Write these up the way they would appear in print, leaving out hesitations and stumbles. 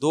2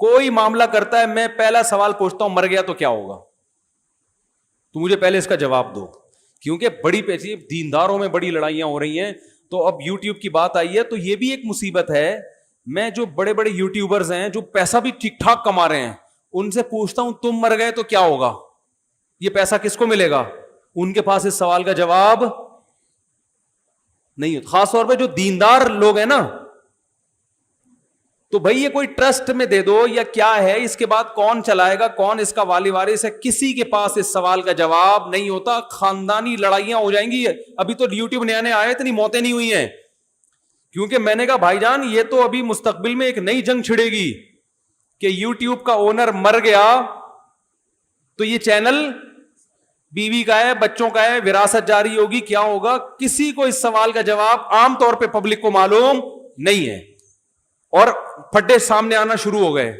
کوئی معاملہ کرتا ہے میں پہلا سوال پوچھتا ہوں مر گیا تو کیا ہوگا, تو مجھے پہلے اس کا جواب دو, کیونکہ بڑی پیچیدگی دینداروں میں بڑی لڑائیاں ہو رہی ہیں. تو اب یوٹیوب کی بات آئی ہے تو یہ بھی ایک مصیبت ہے. میں جو بڑے بڑے یوٹیوبرز ہیں جو پیسہ بھی ٹھیک ٹھاک کما رہے ہیں ان سے پوچھتا ہوں تم مر گئے تو کیا ہوگا, یہ پیسہ کس کو ملے گا؟ ان کے پاس اس سوال کا جواب نہیں ہوتا. خاص طور پہ جو دیندار لوگ ہیں نا, تو بھائی یہ کوئی ٹرسٹ میں دے دو یا کیا ہے, اس کے بعد کون چلائے گا, کون اس کا والی وارث ہے, کسی کے پاس اس سوال کا جواب نہیں ہوتا. خاندانی لڑائیاں ہو جائیں گی. ابھی تو یوٹیوب نیا نیا آئے, اتنی موتیں نہیں ہوئی ہیں, کیونکہ میں نے کہا بھائی جان یہ تو ابھی مستقبل میں ایک نئی جنگ چھڑے گی کہ یوٹیوب کا اونر مر گیا تو یہ چینل بیوی کا ہے, بچوں کا ہے, وراثت جاری ہوگی, کیا ہوگا؟ کسی کو اس سوال کا جواب عام طور پہ پبلک کو معلوم نہیں ہے. اور پھڈے سامنے آنا شروع ہو گئے,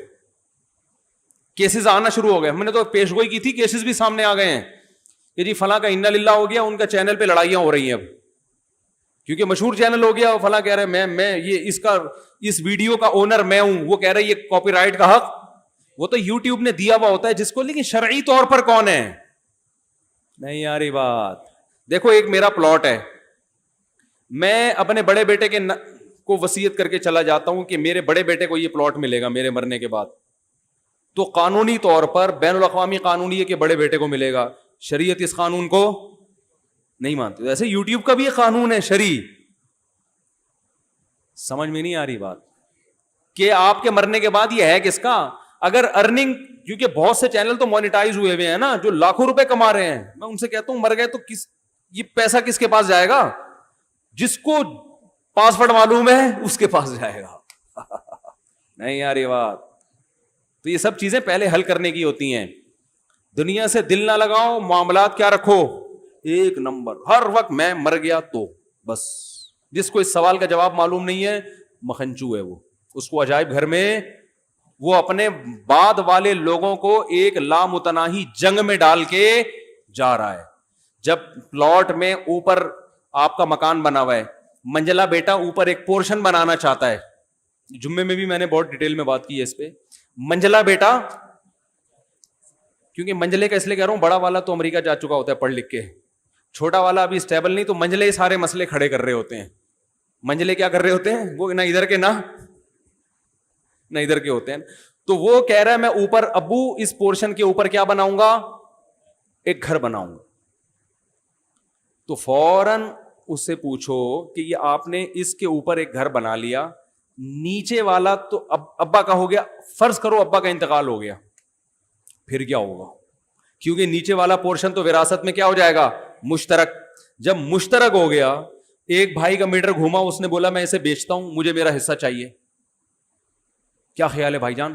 کیسز آنا شروع ہو گئے. ہم نے تو پیش گوئی کی تھی, کیسز بھی سامنے آ گئے ہیں کہ جی فلاں کا انا للہ ہو گیا, ان کا چینل پہ لڑائیاں ہو رہی ہیں اب, کیونکہ مشہور چینل ہو گیا. فلاں کہہ رہے میں یہ اس ویڈیو کا اونر میں ہوں, وہ کہہ رہے یہ کاپی رائٹ کا حق وہ تو یوٹیوب نے دیا ہوا ہوتا ہے جس کو, لیکن شرعی طور پر کون ہے؟ نہیں یار یہ بات دیکھو, ایک میرا پلاٹ ہے, میں اپنے بڑے بیٹے کے کو وصیت کر کے چلا جاتا ہوں کہ میرے بڑے بیٹے کو یہ پلاٹ ملے گا میرے مرنے کے بعد, تو قانونی طور پر بین الاقوامی قانون یہ کہ بڑے بیٹے کو ملے گا. شریعت اس قانون کو نہیں مانتی. ویسے یوٹیوب کا بھی یہ قانون ہے شرعی. سمجھ میں نہیں آ رہی بات کہ آپ کے مرنے کے بعد یہ ہے کس کا؟ اگر ارننگ, کیونکہ بہت سے چینل تو مونیٹائز ہوئے ہوئے ہیں نا جو لاکھوں روپے کما رہے ہیں, میں ان سے کہتا ہوں مر گئے تو یہ پیسہ کس کے پاس جائے گا؟ جس کو پاسورڈ معلوم ہے اس کے پاس جائے گا. نہیں یار یہ بات, تو یہ سب چیزیں پہلے حل کرنے کی ہوتی ہیں. دنیا سے دل نہ لگاؤ, معاملات کیا رکھو ایک نمبر, ہر وقت میں مر گیا تو بس. جس کو اس سوال کا جواب معلوم نہیں ہے مکھنچو ہے وہ, اس کو عجائب گھر میں وہ اپنے بعد والے لوگوں کو ایک لامتناہی جنگ میں ڈال کے جا رہا ہے. جب پلاٹ میں اوپر آپ کا مکان بنا ہوا ہے, منجلا بیٹا اوپر ایک پورشن بنانا چاہتا ہے, جمعے میں بھی میں نے بہت ڈیٹیل میں بات کی ہے اس پہ. منجلا بیٹا, کیونکہ منجلے کا اس لیے کہہ رہا ہوں, بڑا والا تو امریکہ جا چکا ہوتا ہے پڑھ لکھ کے, چھوٹا والا ابھی اسٹیبل نہیں, تو منجلے سارے مسئلے کھڑے کر رہے ہوتے ہیں. منجلے کیا کر رہے ہوتے ہیں وہ, نہ ادھر کے نہ ادھر کے ہوتے ہیں. تو وہ کہہ رہا ہے میں اوپر ابو اس پورشن کے اوپر کیا بناؤں گا, ایک گھر بناؤں گا. تو فوراً اس سے پوچھو کہ یہ آپ نے اس کے اوپر ایک گھر بنا لیا, نیچے والا تو ابا کا ہو گیا, فرض کرو ابا کا انتقال ہو گیا, پھر کیا ہوگا؟ کیونکہ نیچے والا پورشن تو وراثت میں کیا ہو جائے گا, مشترک. جب مشترک ہو گیا, ایک بھائی کا میٹر گھوما, اس نے بولا میں اسے بیچتا ہوں, مجھے میرا حصہ چاہیے. کیا خیال ہے بھائی جان؟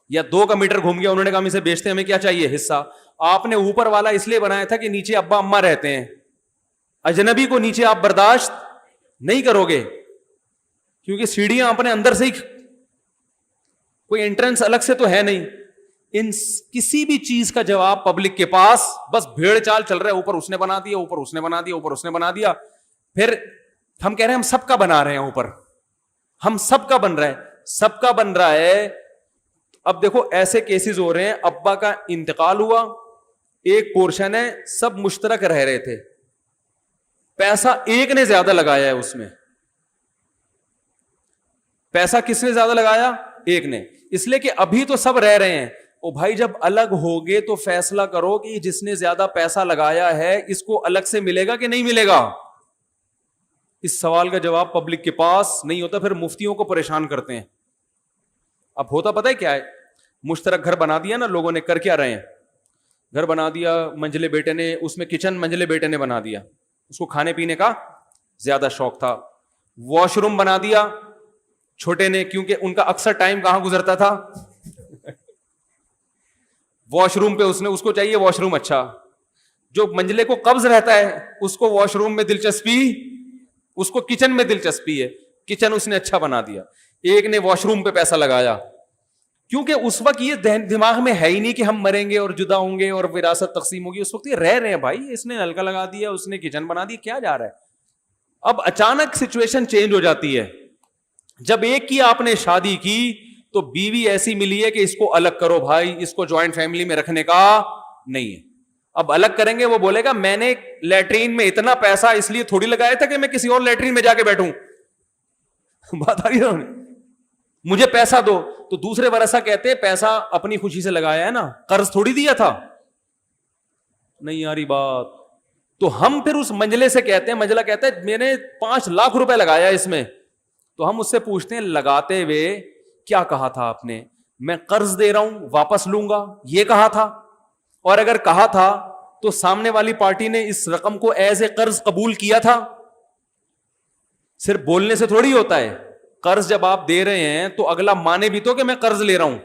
یا دو کا میٹر گھوم گیا, انہوں نے کہا ہم اسے بیچتے ہیں, ہمیں کیا چاہیے, حصہ. آپ نے اوپر والا اس لیے بنایا تھا کہ نیچے ابا اما رہتے ہیں, اجنبی کو نیچے آپ برداشت نہیں کرو گے, کیونکہ سیڑھیاں اپنے اندر سے ہی, کوئی انٹرنس الگ سے تو ہے نہیں. ان کسی بھی چیز کا جواب پبلک کے پاس بس بھیڑ چال چل رہا ہے, اوپر اس نے بنا دیا, اوپر اس نے بنا دیا, اوپر اس نے بنا دیا. پھر ہم کہہ رہے ہیں ہم سب کا بنا رہے ہیں, اوپر ہم سب کا بن رہا ہے, سب کا بن رہا ہے. اب دیکھو ایسے کیسز ہو رہے ہیں, ابا کا انتقال ہوا, ایک پورشن ہے, سب مشترک رہ رہے تھے, پیسہ ایک نے زیادہ لگایا ہے اس میں. پیسہ کس نے زیادہ لگایا؟ ایک نے. اس لیے کہ ابھی تو سب رہ رہے ہیں. او بھائی جب الگ ہوگے تو فیصلہ کرو کہ جس نے زیادہ پیسہ لگایا ہے اس کو الگ سے ملے گا کہ نہیں ملے گا. اس سوال کا جواب پبلک کے پاس نہیں ہوتا, پھر مفتیوں کو پریشان کرتے ہیں. اب ہوتا پتہ ہے کیا ہے, مشترک گھر بنا دیا نا لوگوں نے, کر کیا رہے ہیں, گھر بنا دیا منجلے بیٹے نے, اس میں کچن منجلے بیٹے نے بنا دیا, اس کو کھانے پینے کا زیادہ شوق تھا. واش روم بنا دیا چھوٹے نے, کیونکہ ان کا اکثر ٹائم کہاں گزرتا تھا, واش روم پہ. اس کو چاہیے واش روم اچھا. جو منجلے کو قبض رہتا ہے اس کو واش روم میں دلچسپی, اس کو کچن میں دلچسپی ہے, کچن اس نے اچھا بنا دیا. ایک نے واش روم پہ پیسہ لگایا, کیونکہ اس وقت یہ دماغ میں ہے ہی نہیں کہ ہم مریں گے اور جدا ہوں گے اور وراثت تقسیم ہوگی. اس وقت یہ رہ رہے ہیں بھائی, اس نے نلکا لگا دیا, اس نے کچن بنا دی, کیا جا رہا ہے. اب اچانک سچویشن چینج ہو جاتی ہے. جب ایک کی آپ نے شادی کی تو بیوی ایسی ملی ہے کہ اس کو الگ کرو بھائی, اس کو جوائنٹ فیملی میں رکھنے کا نہیں ہے. اب الگ کریں گے, وہ بولے گا میں نے لیٹرین میں اتنا پیسہ اس لیے تھوڑی لگایا تھا کہ میں کسی اور لیٹرین میں جا کے بیٹھوں. بات آ رہی ہے, مجھے پیسہ دو. تو دوسرے ورثہ کہتے ہیں پیسہ اپنی خوشی سے لگایا ہے نا, قرض تھوڑی دیا تھا. نہیں یاری بات. تو ہم پھر اس منجلے سے کہتے ہیں, منجلہ کہتا ہے میں نے 5 لاکھ روپے لگایا اس میں. تو ہم اس سے پوچھتے ہیں لگاتے ہوئے کیا کہا تھا آپ نے؟ میں قرض دے رہا ہوں واپس لوں گا, یہ کہا تھا؟ اور اگر کہا تھا تو سامنے والی پارٹی نے اس رقم کو ایز اے قرض قبول کیا تھا؟ صرف بولنے سے تھوڑی ہوتا ہے. قرض جب آپ دے رہے ہیں تو اگلا مانے بھی تو کہ میں قرض لے رہا ہوں.